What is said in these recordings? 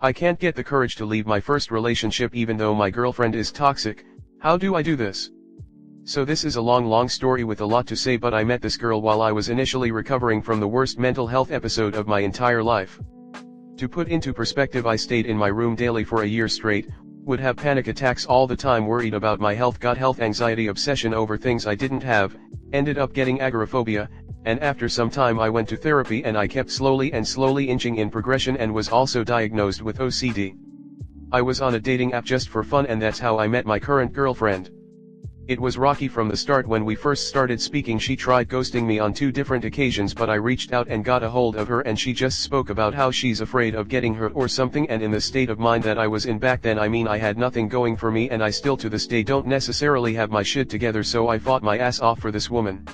I can't get the courage to leave my first relationship even though my girlfriend is toxic. How do I do this? So this is a long story with a lot to say, but I met this girl while I was initially recovering from the worst mental health episode of my entire life. To put into perspective, I stayed in my room daily for a year straight, would have panic attacks all the time, worried about my health, got health anxiety, obsession over things I didn't have, ended up getting agoraphobia, and after some time I went to therapy and I kept slowly inching in progression and was also diagnosed with OCD. I was on a dating app just for fun, and that's how I met my current girlfriend. It was rocky from the start. When we first started speaking, she tried ghosting me on 2 different occasions, but I reached out and got a hold of her, and she just spoke about how she's afraid of getting hurt or something, and in the state of mind that I was in back then, I had nothing going for me, and I still to this day don't necessarily have my shit together, so I fought my ass off for this woman.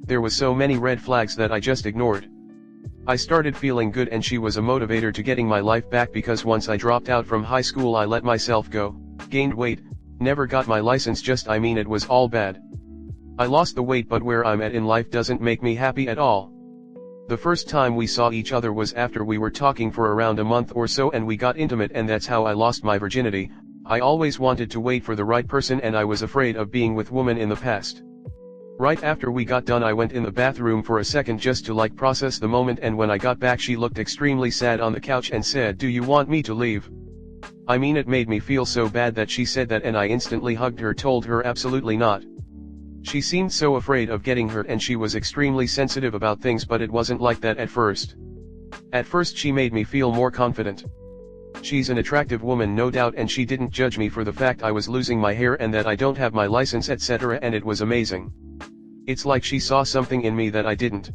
There was so many red flags that I just ignored. I started feeling good, and she was a motivator to getting my life back, because once I dropped out from high school I let myself go, gained weight, never got my license, it was all bad. I lost the weight, but where I'm at in life doesn't make me happy at all. The first time we saw each other was after we were talking for around a month or so, and we got intimate, and that's how I lost my virginity. I always wanted to wait for the right person, and I was afraid of being with women in the past. Right after we got done I went in the bathroom for a second just to process the moment, and when I got back she looked extremely sad on the couch and said, "Do you want me to leave?" It made me feel so bad that she said that, and I instantly hugged her, told her absolutely not. She seemed so afraid of getting hurt, and she was extremely sensitive about things, but it wasn't like that at first. At first she made me feel more confident. She's an attractive woman, no doubt, and she didn't judge me for the fact I was losing my hair and that I don't have my license, etc., and it was amazing. It's like she saw something in me that I didn't.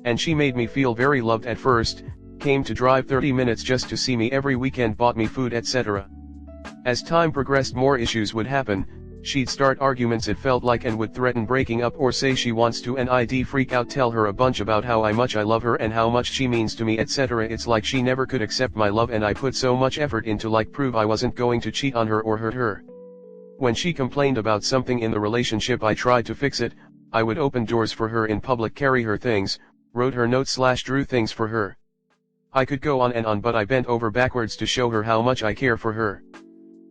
And she made me feel very loved at first, came to drive 30 minutes just to see me every weekend, bought me food, etc. As time progressed more issues would happen. She'd start arguments, it felt like, and would threaten breaking up or say she wants to, and I'd freak out, tell her a bunch about how much I love her and how much she means to me, etc. It's like she never could accept my love, and I put so much effort into prove I wasn't going to cheat on her or hurt her. When she complained about something in the relationship, I tried to fix it. I would open doors for her in public, carry her things, wrote her notes / drew things for her. I could go on and on, but I bent over backwards to show her how much I care for her.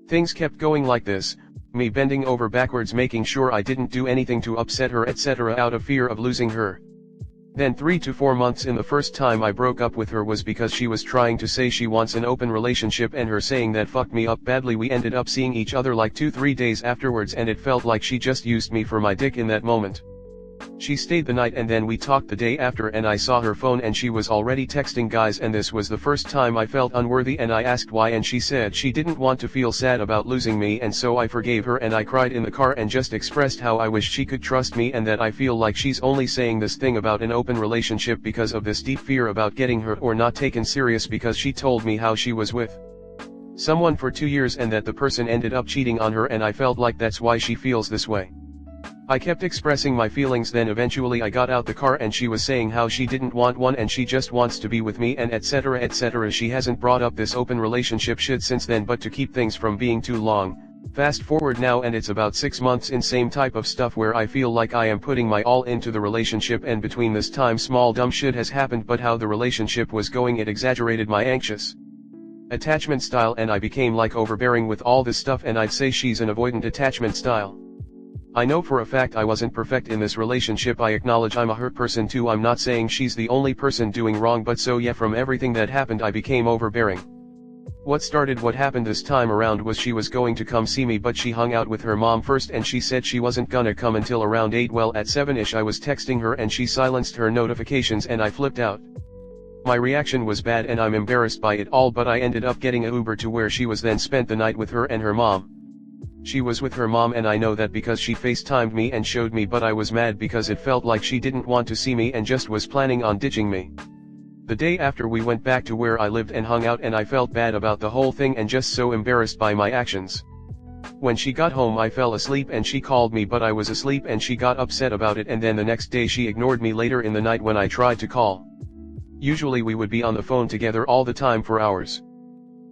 Things kept going like this, me bending over backwards making sure I didn't do anything to upset her, etc., out of fear of losing her. Then 3 to 4 months in, the first time I broke up with her was because she was trying to say she wants an open relationship, and her saying that fucked me up badly. We ended up seeing each other 2-3 days afterwards, and it felt like she just used me for my dick in that moment. She stayed the night, and then we talked the day after, and I saw her phone and she was already texting guys, and this was the first time I felt unworthy, and I asked why, and she said she didn't want to feel sad about losing me, and so I forgave her, and I cried in the car and just expressed how I wish she could trust me, and that I feel like she's only saying this thing about an open relationship because of this deep fear about getting hurt or not taken serious, because she told me how she was with someone for 2 years and that the person ended up cheating on her, and I felt like that's why she feels this way. I kept expressing my feelings, then eventually I got out the car and she was saying how she didn't want one and she just wants to be with me, and etc., etc. She hasn't brought up this open relationship shit since then, but to keep things from being too long, fast forward now and it's about 6 months in, same type of stuff where I feel like I am putting my all into the relationship, and between this time small dumb shit has happened, but how the relationship was going it exaggerated my anxious attachment style, and I became overbearing with all this stuff, and I'd say she's an avoidant attachment style. I know for a fact I wasn't perfect in this relationship. I acknowledge I'm a hurt person too. I'm not saying she's the only person doing wrong, but so yeah, from everything that happened I became overbearing. What started what happened this time around was she was going to come see me, but she hung out with her mom first and she said she wasn't gonna come until around 8. Well, at 7ish I was texting her and she silenced her notifications and I flipped out. My reaction was bad and I'm embarrassed by it all, but I ended up getting an Uber to where she was, then spent the night with her and her mom. She was with her mom, and I know that because she FaceTimed me and showed me, but I was mad because it felt like she didn't want to see me and just was planning on ditching me. The day after we went back to where I lived and hung out, and I felt bad about the whole thing and just so embarrassed by my actions. When she got home I fell asleep and she called me, but I was asleep and she got upset about it, and then the next day she ignored me later in the night when I tried to call. Usually we would be on the phone together all the time for hours.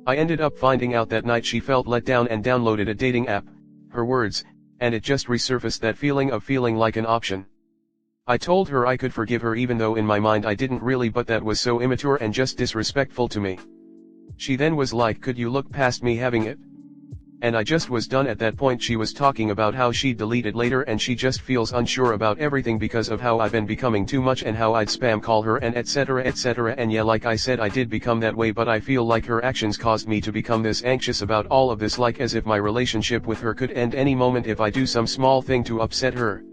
I ended up finding out that night she felt let down and downloaded a dating app, her words, and it just resurfaced that feeling of feeling like an option. I told her I could forgive her even though in my mind I didn't really, but that was so immature and just disrespectful to me. She then was like, could you look past me having it? And I just was done at that point. She was talking about how she'd delete it later and she just feels unsure about everything because of how I've been becoming too much and how I'd spam call her and etc. And yeah, like I said, I did become that way, but I feel like her actions caused me to become this anxious about all of this, like as if my relationship with her could end any moment if I do some small thing to upset her.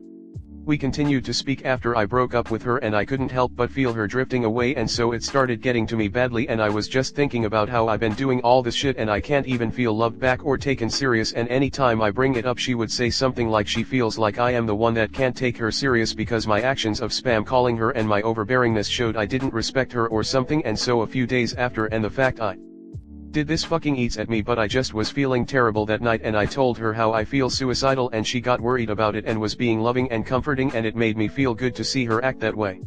We continued to speak after I broke up with her and I couldn't help but feel her drifting away, and so it started getting to me badly, and I was just thinking about how I've been doing all this shit and I can't even feel loved back or taken serious, and anytime I bring it up she would say something like she feels like I am the one that can't take her serious because my actions of spam calling her and my overbearingness showed I didn't respect her or something. And so a few days after, and the fact I did this fucking eats at me, but I just was feeling terrible that night and I told her how I feel suicidal, and she got worried about it and was being loving and comforting, and it made me feel good to see her act that way.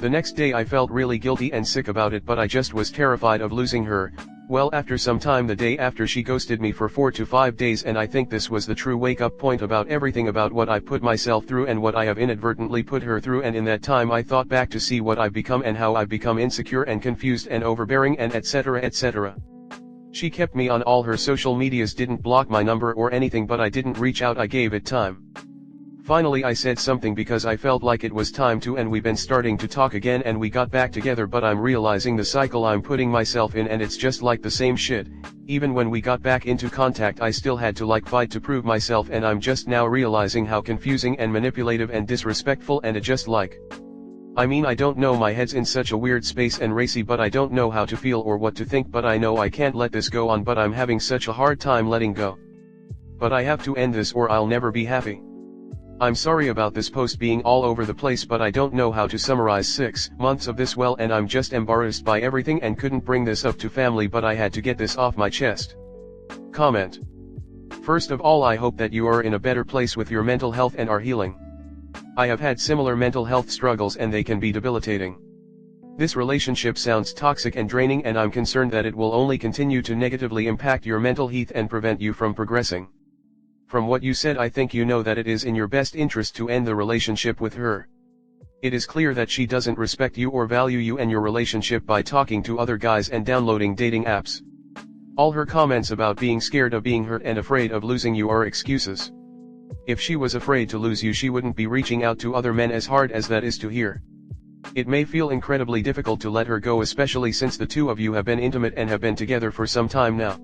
The next day I felt really guilty and sick about it, but I just was terrified of losing her. Well, after some time, the day after, she ghosted me for 4 to 5 days, and I think this was the true wake-up point about everything about what I put myself through and what I have inadvertently put her through. And in that time I thought back to see what I've become and how I've become insecure and confused and overbearing and etc. She kept me on all her social medias, didn't block my number or anything, but I didn't reach out, I gave it time. Finally I said something because I felt like it was time to, and we've been starting to talk again and we got back together, but I'm realizing the cycle I'm putting myself in and it's just like the same shit. Even when we got back into contact I still had to fight to prove myself, and I'm just now realizing how confusing and manipulative and disrespectful, and it just I mean, I don't know, my head's in such a weird space and racy, but I don't know how to feel or what to think, but I know I can't let this go on, but I'm having such a hard time letting go. But I have to end this or I'll never be happy. I'm sorry about this post being all over the place, but I don't know how to summarize 6 months of this well, and I'm just embarrassed by everything and couldn't bring this up to family, but I had to get this off my chest. Comment. First of all, I hope that you are in a better place with your mental health and are healing. I have had similar mental health struggles and they can be debilitating. This relationship sounds toxic and draining, and I'm concerned that it will only continue to negatively impact your mental health and prevent you from progressing. From what you said, I think you know that it is in your best interest to end the relationship with her. It is clear that she doesn't respect you or value you and your relationship by talking to other guys and downloading dating apps. All her comments about being scared of being hurt and afraid of losing you are excuses. If she was afraid to lose you, she wouldn't be reaching out to other men, as hard as that is to hear. It may feel incredibly difficult to let her go, especially since the two of you have been intimate and have been together for some time now.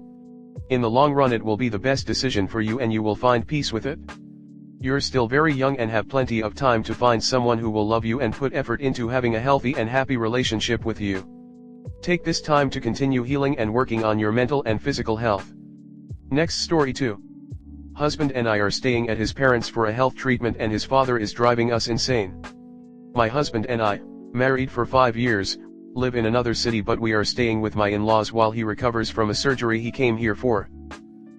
In the long run it will be the best decision for you and you will find peace with it. You're still very young and have plenty of time to find someone who will love you and put effort into having a healthy and happy relationship with you. Take this time to continue healing and working on your mental and physical health. Next story 2. Husband and I are staying at his parents for a health treatment and his father is driving us insane. My husband and I, married for 5 years, live in another city, but we are staying with my in-laws while he recovers from a surgery he came here for.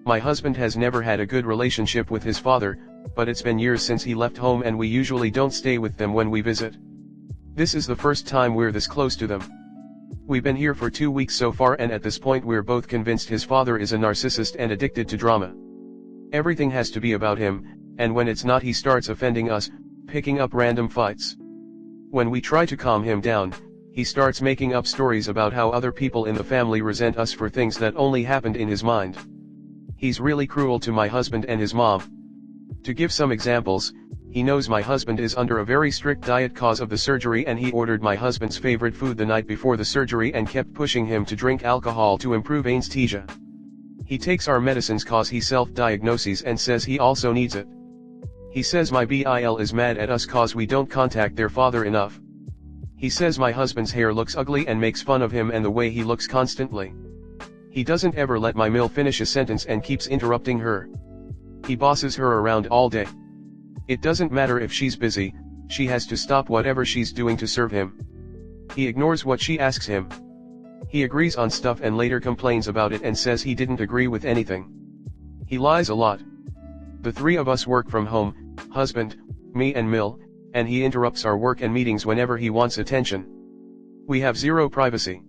My husband has never had a good relationship with his father, but it's been years since he left home and we usually don't stay with them when we visit. This is the first time we're this close to them. We've been here for 2 weeks so far, and at this point we're both convinced his father is a narcissist and addicted to drama. Everything has to be about him, and when it's not he starts offending us, picking up random fights. When we try to calm him down, he starts making up stories about how other people in the family resent us for things that only happened in his mind. He's really cruel to my husband and his mom. To give some examples, he knows my husband is under a very strict diet cause of the surgery, and he ordered my husband's favorite food the night before the surgery and kept pushing him to drink alcohol to improve anesthesia. He takes our medicines cause he self-diagnoses and says he also needs it. He says my BIL is mad at us cause we don't contact their father enough. He says my husband's hair looks ugly and makes fun of him and the way he looks constantly. He doesn't ever let my mill finish a sentence and keeps interrupting her. He bosses her around all day. It doesn't matter if she's busy, she has to stop whatever she's doing to serve him. He ignores what she asks him. He agrees on stuff and later complains about it and says he didn't agree with anything. He lies a lot. The 3 of us work from home, husband, me and Mill, and he interrupts our work and meetings whenever he wants attention. We have zero privacy.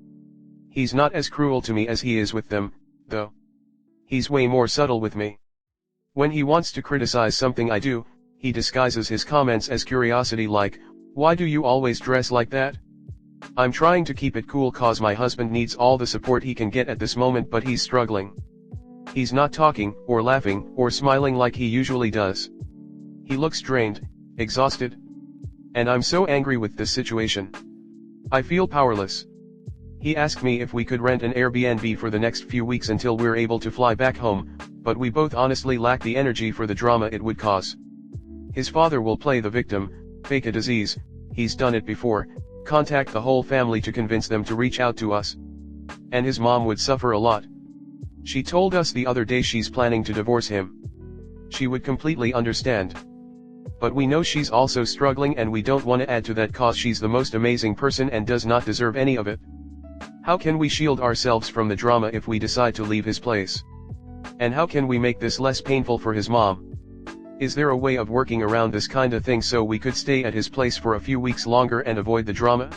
He's not as cruel to me as he is with them, though. He's way more subtle with me. When he wants to criticize something I do, he disguises his comments as curiosity, like, "Why do you always dress like that?" I'm trying to keep it cool cause my husband needs all the support he can get at this moment, but he's struggling. He's not talking, or laughing, or smiling like he usually does. He looks drained, exhausted. And I'm so angry with this situation. I feel powerless. He asked me if we could rent an Airbnb for the next few weeks until we're able to fly back home, but we both honestly lack the energy for the drama it would cause. His father will play the victim, fake a disease, he's done it before, contact the whole family to convince them to reach out to us. And his mom would suffer a lot. She told us the other day she's planning to divorce him. She would completely understand. But we know she's also struggling and we don't want to add to that cause she's the most amazing person and does not deserve any of it. How can we shield ourselves from the drama if we decide to leave his place? And how can we make this less painful for his mom? Is there a way of working around this kind of thing so we could stay at his place for a few weeks longer and avoid the drama?